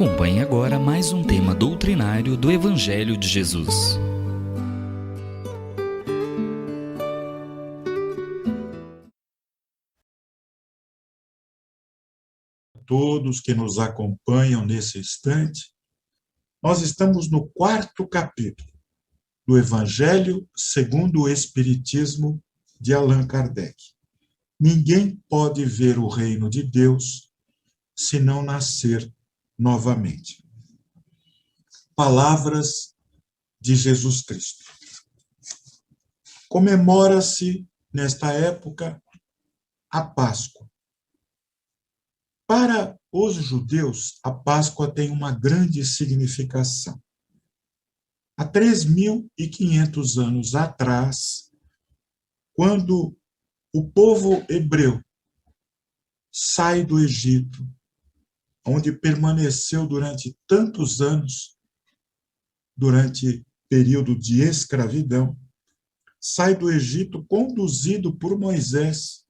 Acompanhe agora mais um tema doutrinário do Evangelho de Jesus. Todos que nos acompanham nesse instante, nós estamos no 4º capítulo do Evangelho segundo o Espiritismo de Allan Kardec. Ninguém pode ver o reino de Deus se não nascer novamente. Palavras de Jesus Cristo. Comemora-se, nesta época, a Páscoa. Para os judeus, a Páscoa tem uma grande significação. Há 3.500 anos atrás, quando o povo hebreu sai do Egito, onde permaneceu durante tantos anos, durante período de escravidão, sai do Egito conduzido por Moisés,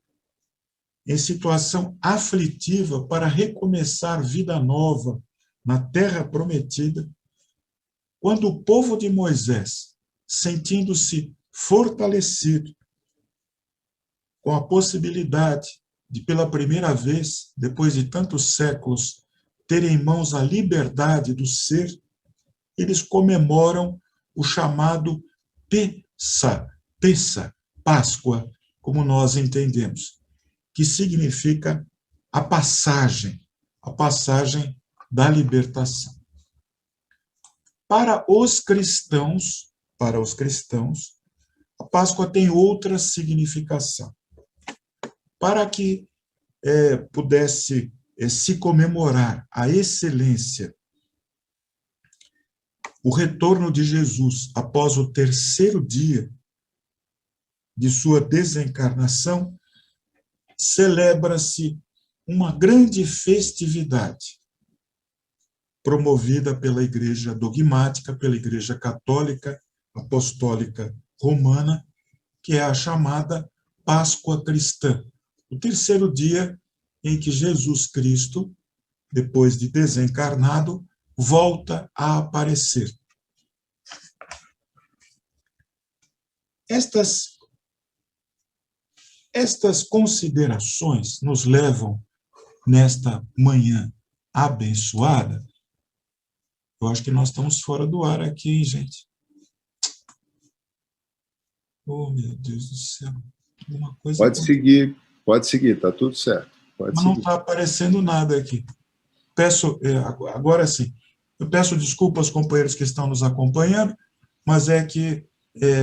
em situação aflitiva para recomeçar vida nova na terra prometida, quando o povo de Moisés, sentindo-se fortalecido com a possibilidade de, pela primeira vez, depois de tantos séculos, ter em mãos a liberdade do ser, eles comemoram o chamado Pessa, Páscoa, como nós entendemos, que significa a passagem da libertação. Para os cristãos, a Páscoa tem outra significação. Para que pudesse se comemorar a excelência, o retorno de Jesus após o 3º dia de sua desencarnação, celebra-se uma grande festividade promovida pela Igreja dogmática, pela Igreja católica, apostólica romana, que é a chamada Páscoa cristã, o 3º dia em que Jesus Cristo, depois de desencarnado, volta a aparecer. Estas considerações nos levam, nesta manhã abençoada. Eu acho que nós estamos fora do ar aqui, hein, gente? Oh, meu Deus do céu. Alguma coisa pode seguir, tá tudo certo. Mas não está aparecendo nada aqui. Agora sim, eu peço desculpas aos companheiros que estão nos acompanhando, mas é que,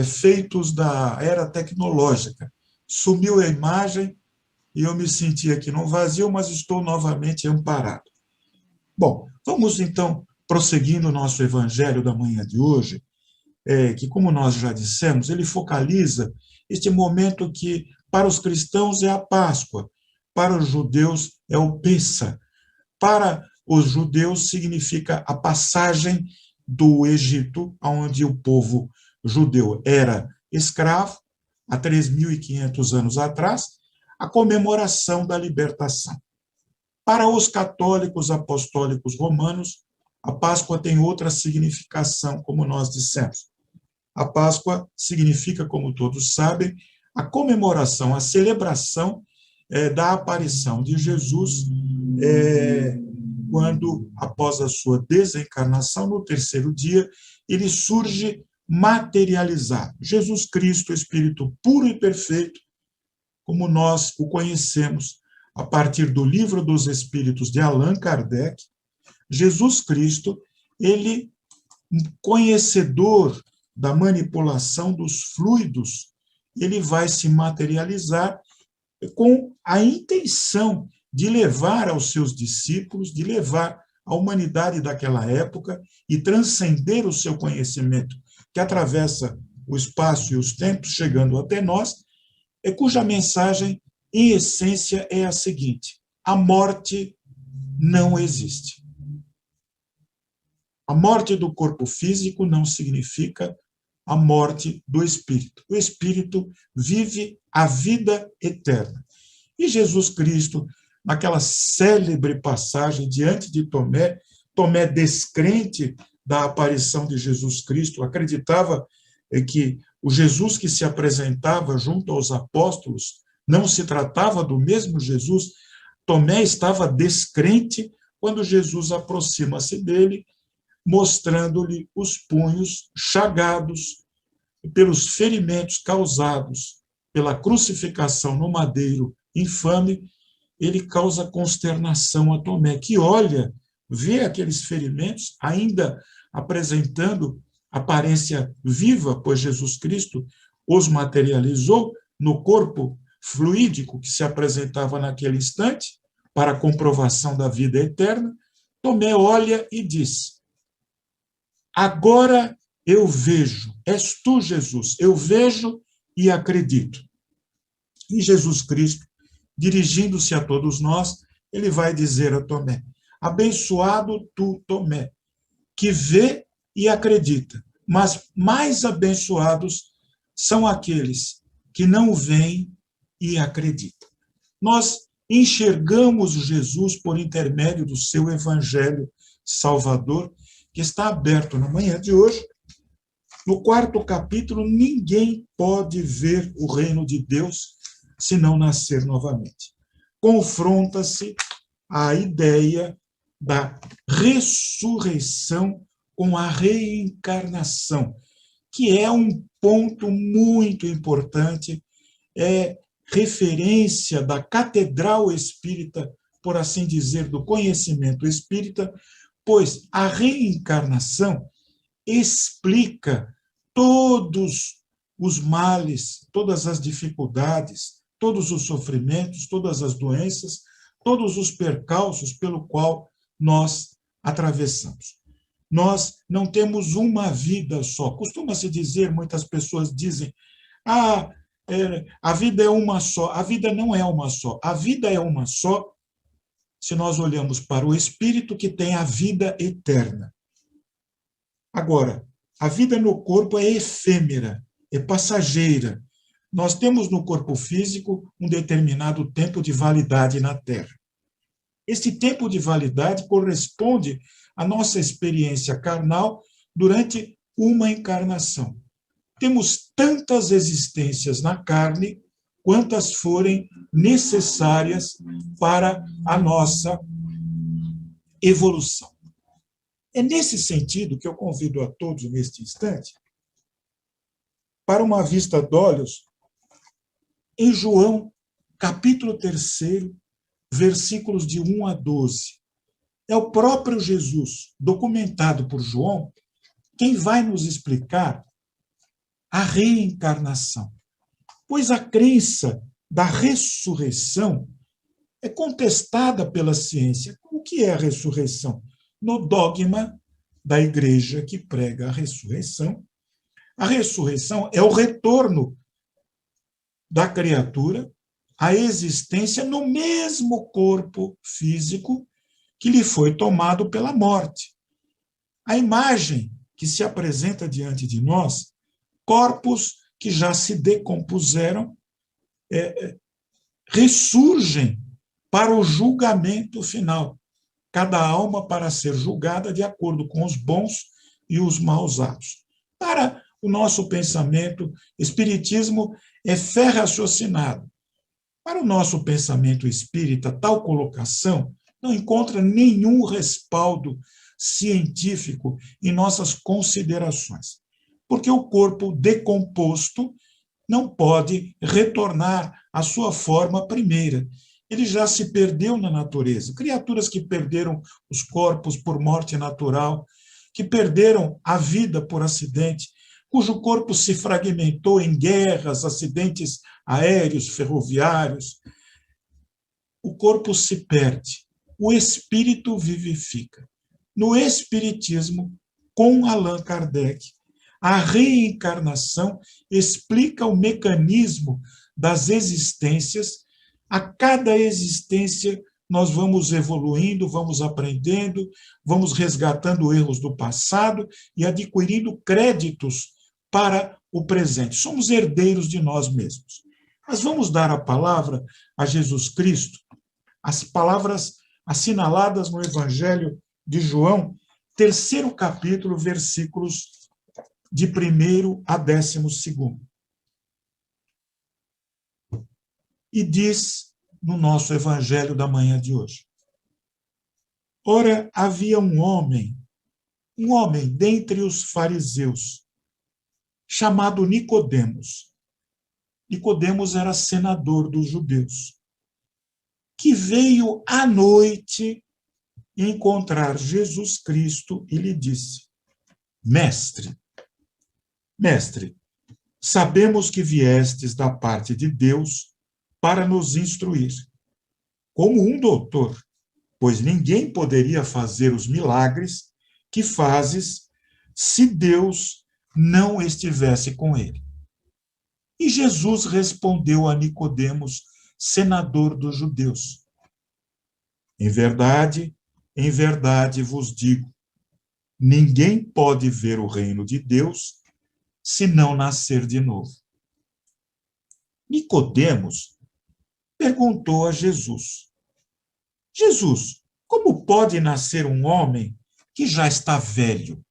feitos da era tecnológica, sumiu a imagem e eu me senti aqui no vazio, mas estou novamente amparado. Bom, vamos então prosseguindo o nosso evangelho da manhã de hoje, que, como nós já dissemos, ele focaliza este momento que, para os cristãos, é a Páscoa, para os judeus é o Pessa. Para os judeus significa a passagem do Egito, onde o povo judeu era escravo, há 3.500 anos atrás, a comemoração da libertação. Para os católicos apostólicos romanos, a Páscoa tem outra significação, como nós dissemos. A Páscoa significa, como todos sabem, a comemoração, a celebração da aparição de Jesus, quando, após a sua desencarnação, no 3º dia, ele surge materializado. Jesus Cristo, Espírito puro e perfeito, como nós o conhecemos a partir do Livro dos Espíritos de Allan Kardec, Jesus Cristo, ele, conhecedor da manipulação dos fluidos, ele vai se materializar com a intenção de levar aos seus discípulos, de levar a humanidade daquela época e transcender o seu conhecimento, que atravessa o espaço e os tempos, chegando até nós, cuja mensagem, em essência, é a seguinte: a morte não existe. A morte do corpo físico não significa a morte do espírito. O espírito vive a vida eterna. E Jesus Cristo, naquela célebre passagem diante de Tomé, Tomé, descrente da aparição de Jesus Cristo, acreditava que o Jesus que se apresentava junto aos apóstolos não se tratava do mesmo Jesus. Tomé estava descrente quando Jesus aproxima-se dele, mostrando-lhe os punhos chagados pelos ferimentos causados pela crucificação no madeiro infame. Ele causa consternação a Tomé, que olha, vê aqueles ferimentos, ainda apresentando aparência viva, pois Jesus Cristo os materializou no corpo fluídico que se apresentava naquele instante, para a comprovação da vida eterna. Tomé olha e diz: agora eu vejo, és tu, Jesus, eu vejo e acredito. E Jesus Cristo, dirigindo-se a todos nós, ele vai dizer a Tomé: abençoado tu, Tomé, que vê e acredita, mas mais abençoados são aqueles que não veem e acreditam. Nós enxergamos Jesus por intermédio do seu evangelho salvador, que está aberto na manhã de hoje. No 4º capítulo, ninguém pode ver o reino de Deus se não nascer novamente. Confronta-se a ideia da ressurreição com a reencarnação, que é um ponto muito importante, é referência da catedral espírita, por assim dizer, do conhecimento espírita, pois a reencarnação explica todos os males, todas as dificuldades, todos os sofrimentos, todas as doenças, todos os percalços pelo qual nós atravessamos. Nós não temos uma vida só. Costuma-se dizer, muitas pessoas dizem, a vida é uma só. A vida não é uma só. A vida é uma só se nós olhamos para o Espírito, que tem a vida eterna. Agora, a vida no corpo é efêmera, é passageira. Nós temos no corpo físico um determinado tempo de validade na Terra. Esse tempo de validade corresponde à nossa experiência carnal durante uma encarnação. Temos tantas existências na carne quantas forem necessárias para a nossa evolução. É nesse sentido que eu convido a todos, neste instante, para uma vista de olhos em João, capítulo 3, versículos de 1 a 12. É o próprio Jesus, documentado por João, quem vai nos explicar a reencarnação. Pois a crença da ressurreição é contestada pela ciência. O que é a ressurreição? No dogma da igreja que prega a ressurreição é o retorno da criatura à existência no mesmo corpo físico que lhe foi tomado pela morte. A imagem que se apresenta diante de nós, corpos que já se decompuseram, ressurgem para o julgamento final. Cada alma para ser julgada de acordo com os bons e os maus atos. Para o nosso pensamento, espiritismo é fé raciocinada. Para o nosso pensamento espírita, tal colocação não encontra nenhum respaldo científico em nossas considerações, porque o corpo decomposto não pode retornar à sua forma primeira. Ele já se perdeu na natureza. Criaturas que perderam os corpos por morte natural, que perderam a vida por acidente, cujo corpo se fragmentou em guerras, acidentes aéreos, ferroviários. O corpo se perde, o espírito vivifica. No Espiritismo, com Allan Kardec, a reencarnação explica o mecanismo das existências. A cada existência, nós vamos evoluindo, vamos aprendendo, vamos resgatando erros do passado e adquirindo créditos para o presente. Somos herdeiros de nós mesmos. Mas vamos dar a palavra a Jesus Cristo, as palavras assinaladas no Evangelho de João, 3º capítulo, versículos de 1º a 12º. E diz no nosso evangelho da manhã de hoje: Ora, havia um homem dentre os fariseus, chamado Nicodemos. Nicodemos era senador dos judeus, que veio à noite encontrar Jesus Cristo e lhe disse: Mestre, sabemos que viestes da parte de Deus para nos instruir, como um doutor, pois ninguém poderia fazer os milagres que fazes se Deus não estivesse com ele. E Jesus respondeu a Nicodemos, senador dos judeus: em verdade vos digo, ninguém pode ver o reino de Deus se não nascer de novo. Nicodemos perguntou a Jesus: Jesus, como pode nascer um homem que já está velho?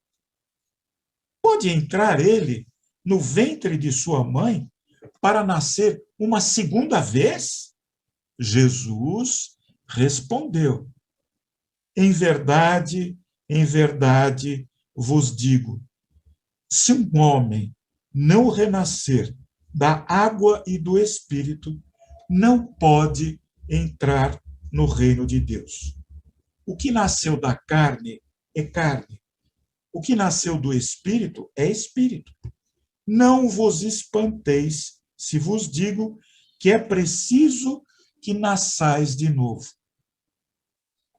Pode entrar ele no ventre de sua mãe para nascer uma segunda vez? Jesus respondeu: em verdade vos digo, se um homem não renascer da água e do Espírito, não pode entrar no reino de Deus. O que nasceu da carne é carne. O que nasceu do Espírito é Espírito. Não vos espanteis se vos digo que é preciso que nasçais de novo.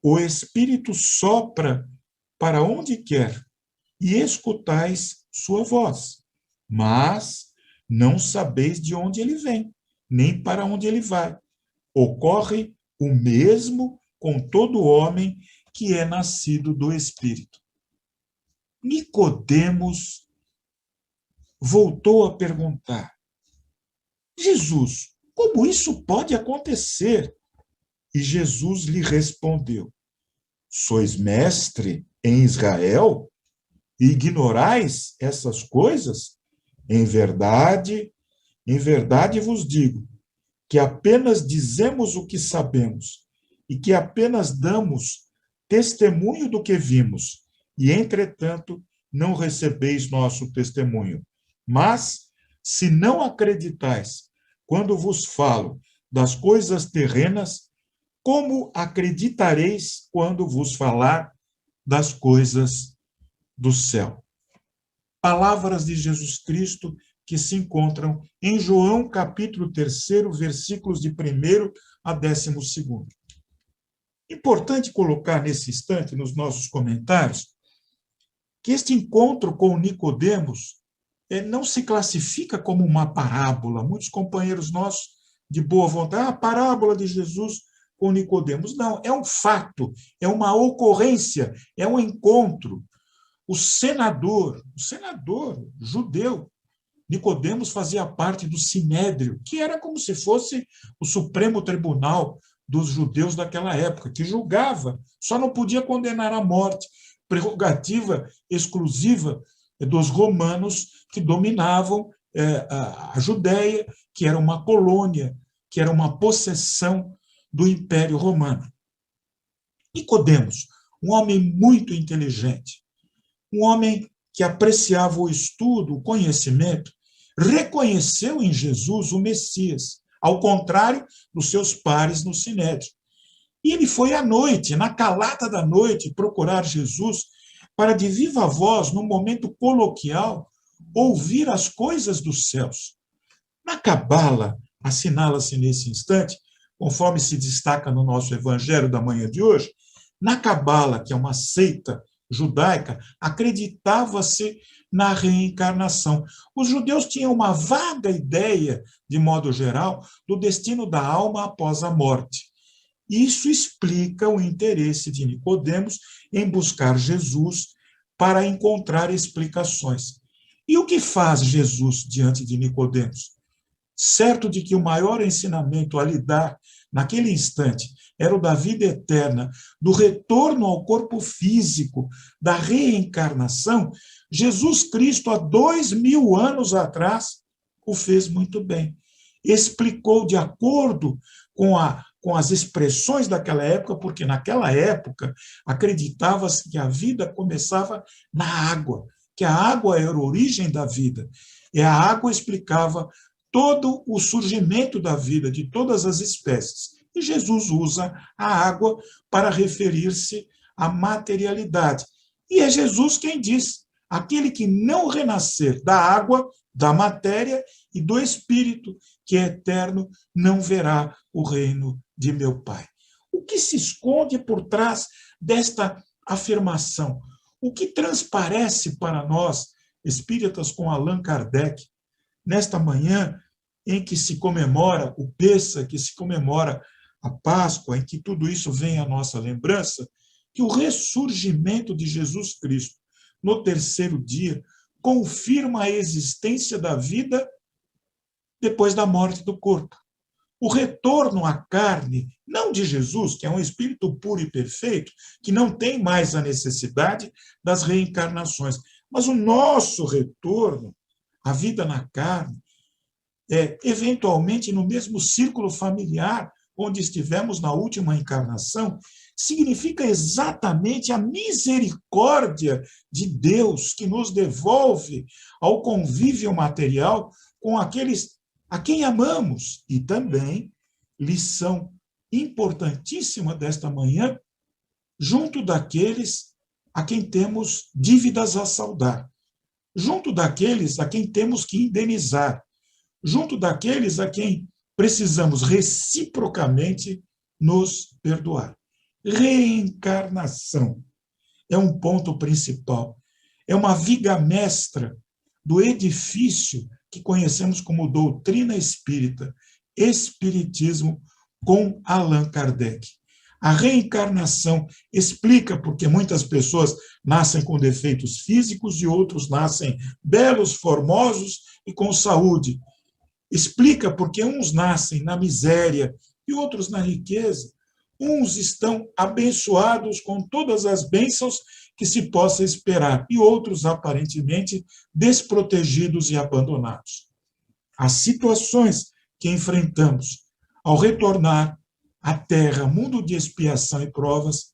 O Espírito sopra para onde quer e escutais sua voz, mas não sabeis de onde ele vem, nem para onde ele vai. Ocorre o mesmo com todo homem que é nascido do Espírito. Nicodemos voltou a perguntar: Jesus, como isso pode acontecer? E Jesus lhe respondeu: sois mestre em Israel e ignorais essas coisas? Em verdade vos digo que apenas dizemos o que sabemos e que apenas damos testemunho do que vimos, e, entretanto, não recebeis nosso testemunho. Mas, se não acreditais quando vos falo das coisas terrenas, como acreditareis quando vos falar das coisas do céu? Palavras de Jesus Cristo que se encontram em João, capítulo 3, versículos de 1º a 12º. Importante colocar nesse instante, nos nossos comentários, que este encontro com Nicodemos não se classifica como uma parábola. Muitos companheiros nossos de boa vontade, a parábola de Jesus com Nicodemos. Não, é um fato, é uma ocorrência, é um encontro. O senador judeu, Nicodemos, fazia parte do Sinédrio, que era como se fosse o Supremo Tribunal dos judeus daquela época, que julgava, só não podia condenar à morte, prerrogativa exclusiva dos romanos que dominavam a Judéia, que era uma colônia, que era uma possessão do Império Romano. Nicodemos, um homem muito inteligente, um homem que apreciava o estudo, o conhecimento, reconheceu em Jesus o Messias, ao contrário dos seus pares no Sinédrio. E ele foi à noite, na calada da noite, procurar Jesus para, de viva voz, num momento coloquial, ouvir as coisas dos céus. Na Cabala, assinala-se nesse instante, conforme se destaca no nosso evangelho da manhã de hoje, na Cabala, que é uma seita judaica, acreditava-se na reencarnação. Os judeus tinham uma vaga ideia, de modo geral, do destino da alma após a morte. Isso explica o interesse de Nicodemos em buscar Jesus para encontrar explicações. E o que faz Jesus diante de Nicodemos? certo de que o maior ensinamento a lhe dar naquele instante era o da vida eterna, do retorno ao corpo físico, da reencarnação, Jesus Cristo, há 2000 anos atrás, o fez muito bem. Explicou de acordo com as expressões daquela época, porque naquela época acreditava-se que a vida começava na água, que a água era a origem da vida. E a água explicava todo o surgimento da vida, de todas as espécies. E Jesus usa a água para referir-se à materialidade. E é Jesus quem diz: aquele que não renascer da água, da matéria e do Espírito, que é eterno, não verá o reino de meu Pai. O que se esconde por trás desta afirmação? O que transparece para nós, espíritas com Allan Kardec, nesta manhã em que se comemora o Pêssego, que se comemora a Páscoa, em que tudo isso vem à nossa lembrança, que o ressurgimento de Jesus Cristo no terceiro dia confirma a existência da vida depois da morte do corpo. O retorno à carne, não de Jesus, que é um espírito puro e perfeito, que não tem mais a necessidade das reencarnações, mas o nosso retorno à vida na carne, eventualmente no mesmo círculo familiar onde estivemos na última encarnação, significa exatamente a misericórdia de Deus que nos devolve ao convívio material com aqueles a quem amamos. E também, lição importantíssima desta manhã, junto daqueles a quem temos dívidas a saldar, junto daqueles a quem temos que indenizar, junto daqueles a quem precisamos reciprocamente nos perdoar. Reencarnação é um ponto principal, é uma viga mestra do edifício que conhecemos como doutrina espírita, espiritismo com Allan Kardec. A reencarnação explica porque muitas pessoas nascem com defeitos físicos e outros nascem belos, formosos e com saúde. Explica porque uns nascem na miséria e outros na riqueza. Uns estão abençoados com todas as bênçãos que se possa esperar e outros aparentemente desprotegidos e abandonados. As situações que enfrentamos ao retornar à Terra, mundo de expiação e provas,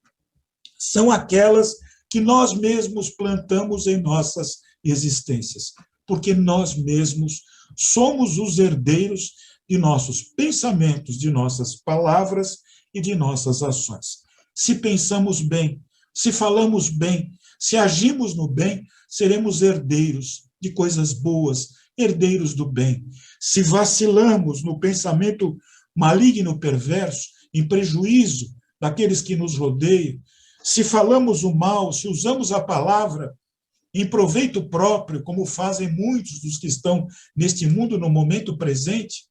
são aquelas que nós mesmos plantamos em nossas existências, porque nós mesmos somos os herdeiros de nossos pensamentos, de nossas palavras e de nossas ações. Se pensamos bem, se falamos bem, se agimos no bem, seremos herdeiros de coisas boas, herdeiros do bem. Se vacilamos no pensamento maligno, perverso, em prejuízo daqueles que nos rodeiam, se falamos o mal, se usamos a palavra em proveito próprio, como fazem muitos dos que estão neste mundo no momento presente,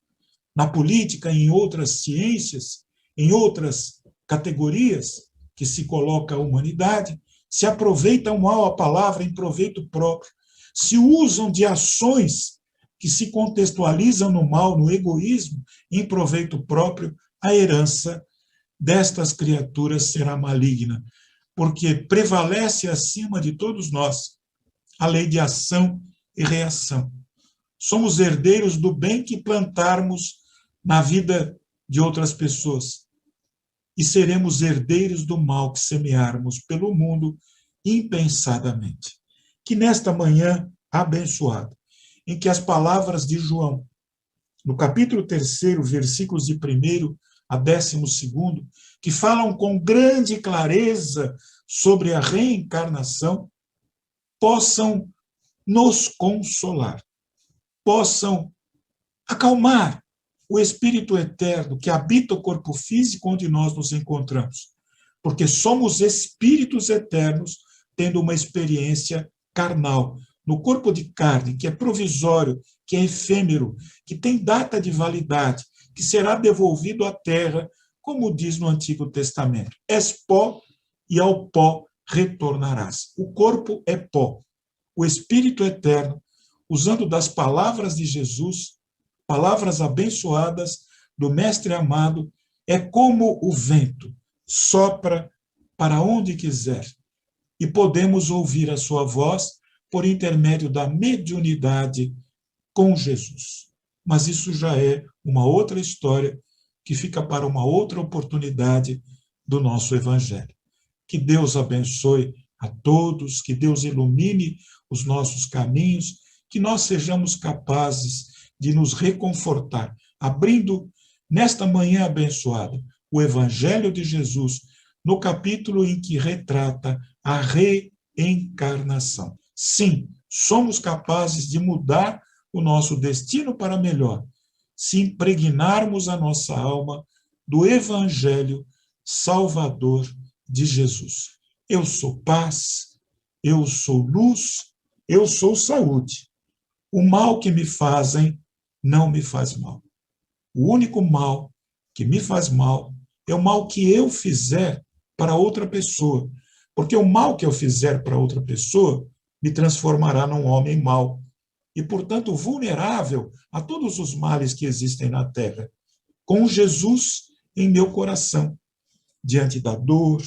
na política, em outras ciências, em outras categorias que se coloca a humanidade, se aproveitam mal a palavra em proveito próprio, se usam de ações que se contextualizam no mal, no egoísmo, em proveito próprio, a herança destas criaturas será maligna, porque prevalece acima de todos nós a lei de ação e reação. Somos herdeiros do bem que plantarmos na vida de outras pessoas e seremos herdeiros do mal que semearmos pelo mundo impensadamente. Que nesta manhã abençoada, em que as palavras de João, no capítulo 3, versículos de 1º a 12º, que falam com grande clareza sobre a reencarnação, possam nos consolar, possam acalmar o Espírito eterno que habita o corpo físico onde nós nos encontramos, porque somos espíritos eternos tendo uma experiência carnal, no corpo de carne, que é provisório, que é efêmero, que tem data de validade, que será devolvido à terra, como diz no Antigo Testamento. És pó e ao pó retornarás. O corpo é pó. O Espírito eterno, usando das palavras de Jesus, palavras abençoadas do Mestre amado, é como o vento, sopra para onde quiser, e podemos ouvir a sua voz por intermédio da mediunidade com Jesus. Mas isso já é uma outra história que fica para uma outra oportunidade do nosso Evangelho. Que Deus abençoe a todos, que Deus ilumine os nossos caminhos, que nós sejamos capazes de nos reconfortar, abrindo nesta manhã abençoada o Evangelho de Jesus, no capítulo em que retrata a reencarnação. Sim, somos capazes de mudar o nosso destino para melhor, se impregnarmos a nossa alma do Evangelho Salvador de Jesus. Eu sou paz, eu sou luz, eu sou saúde. O mal que me fazem não me faz mal. O único mal que me faz mal é o mal que eu fizer para outra pessoa, porque o mal que eu fizer para outra pessoa me transformará num homem mau e, portanto, vulnerável a todos os males que existem na terra, com Jesus em meu coração, diante da dor,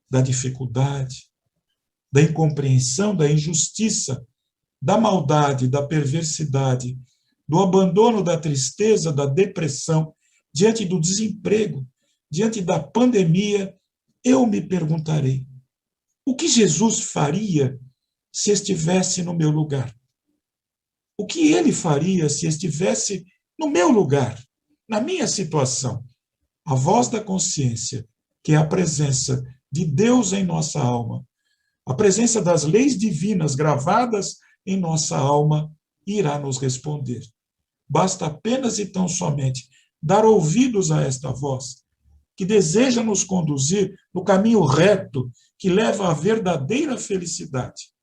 da dificuldade, da incompreensão, da injustiça, da maldade, da perversidade, do abandono, da tristeza, da depressão, diante do desemprego, diante da pandemia, eu me perguntarei: o que Jesus faria se estivesse no meu lugar? O que ele faria se estivesse no meu lugar, na minha situação? A voz da consciência, que é a presença de Deus em nossa alma, a presença das leis divinas gravadas em nossa alma, irá nos responder. Basta apenas e tão somente dar ouvidos a esta voz, que deseja nos conduzir no caminho reto que leva à verdadeira felicidade,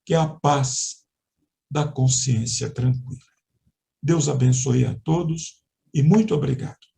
que é a paz da consciência tranquila. Deus abençoe a todos e muito obrigado.